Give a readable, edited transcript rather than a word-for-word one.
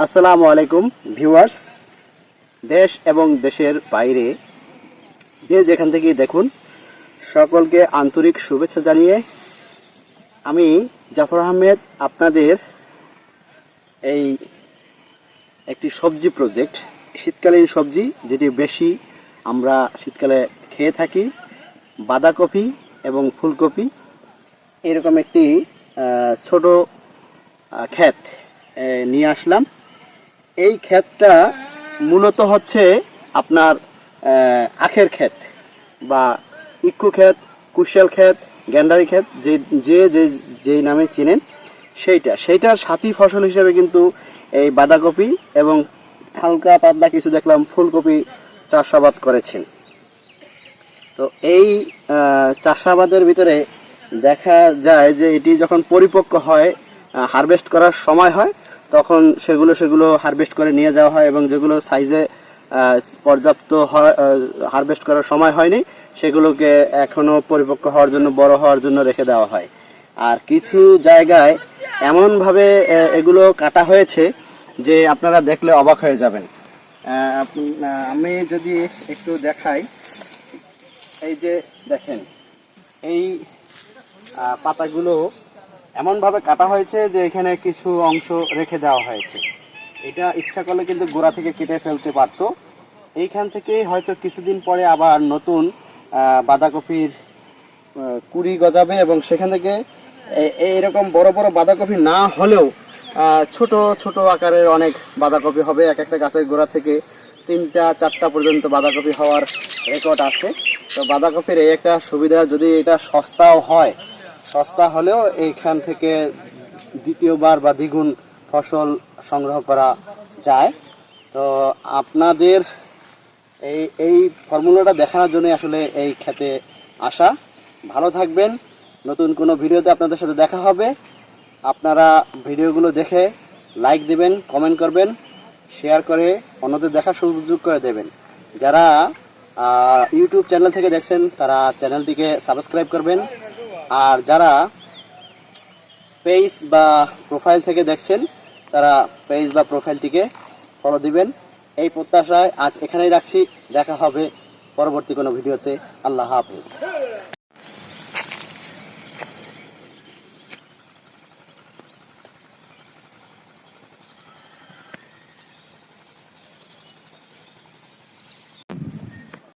আসসালামু আলাইকুম ভিউয়ার্স, দেশ এবং দেশের বাইরে যে যেখান থেকেই দেখুন সকলকে আন্তরিক শুভেচ্ছা জানিয়ে আমি জাফর আহমেদ আপনাদের এই একটি সবজি প্রজেক্ট, শীতকালীন সবজি যেটি বেশি আমরা শীতকালে খেয়ে থাকি, বাঁধাকপি এবং ফুলকপি, এরকম একটি ছোট ক্ষেত নিয়ে আসলাম। এই ক্ষেতটা মূলত হচ্ছে আপনার আখের ক্ষেত বা ইক্ষু ক্ষেত, কুশিয়াল ক্ষেত, গ্যান্ডারি ক্ষেত, যে যে যেই নামে চিনেন সেইটার সাথী ফসল হিসেবে কিন্তু এই বাঁধাকপি এবং হালকা পাতলা কিছু দেখলাম ফুলকপি চাষাবাদ করেছেন। তো এই চাষাবাদের ভিতরে দেখা যায় যে এটি যখন পরিপক্ক হয়, হারভেস্ট করার সময় হয়, তখন সেগুলো হারভেস্ট করে নিয়ে যাওয়া হয় এবং যেগুলো সাইজে পর্যাপ্ত হারভেস্ট করার সময় হয়নি সেগুলোকে এখনো পরিপক্ক হওয়ার জন্য, বড় হওয়ার জন্য রেখে দেওয়া হয়। আর কিছু জায়গায় এমনভাবে এগুলো কাটা হয়েছে যে আপনারা দেখলে অবাক হয়ে যাবেন। আমি যদি একটু দেখাই, এই যে দেখেন এই পাতাগুলো এমনভাবে কাটা হয়েছে যে এখানে কিছু অংশ রেখে দেওয়া হয়েছে। এটা ইচ্ছা করলে কিন্তু গোড়া থেকে কেটে ফেলতে পারতো। এইখান থেকেই হয়তো কিছুদিন পরে আবার নতুন বাঁধাকপির কুড়ি গজাবে এবং সেখান থেকে এইরকম বড় বড় বাঁধাকপি না হলেও ছোট ছোট আকারের অনেক বাঁধাকপি হবে। এক একটা গাছের গোড়া থেকে 3টা 4টা পর্যন্ত বাঁধাকপি হওয়ার রেকর্ড আছে। তো বাঁধাকপির এই একটা সুবিধা, যদি এটা সস্তাও হয়, সস্তা হলেও এইখান থেকে দ্বিতীয়বার বা দ্বিগুণ ফসল সংগ্রহ করা যায়। তো আপনাদের এই ফর্মুলাটা দেখানোর জন্য আসলে এই ক্ষেতে আসা। ভালো থাকবেন, নতুন কোনো ভিডিওতে আপনাদের সাথে দেখা হবে। আপনারা ভিডিওগুলো দেখে লাইক দিবেন, কমেন্ট করবেন, শেয়ার করে অন্যদের দেখার সুযোগ করে দেবেন। যারা ইউটিউব চ্যানেল থেকে দেখছেন তারা চ্যানেলটিকে সাবস্ক্রাইব করবেন, আর যারা পেজ বা প্রোফাইল থেকে দেখছেন তারা পেজ বা প্রোফাইলটিকে ফলো দিবেন। এই প্রত্যাশায় আজ এখানেই রাখছি। দেখা হবে পরবর্তী কোনো ভিডিওতে। আল্লাহ হাফেজ।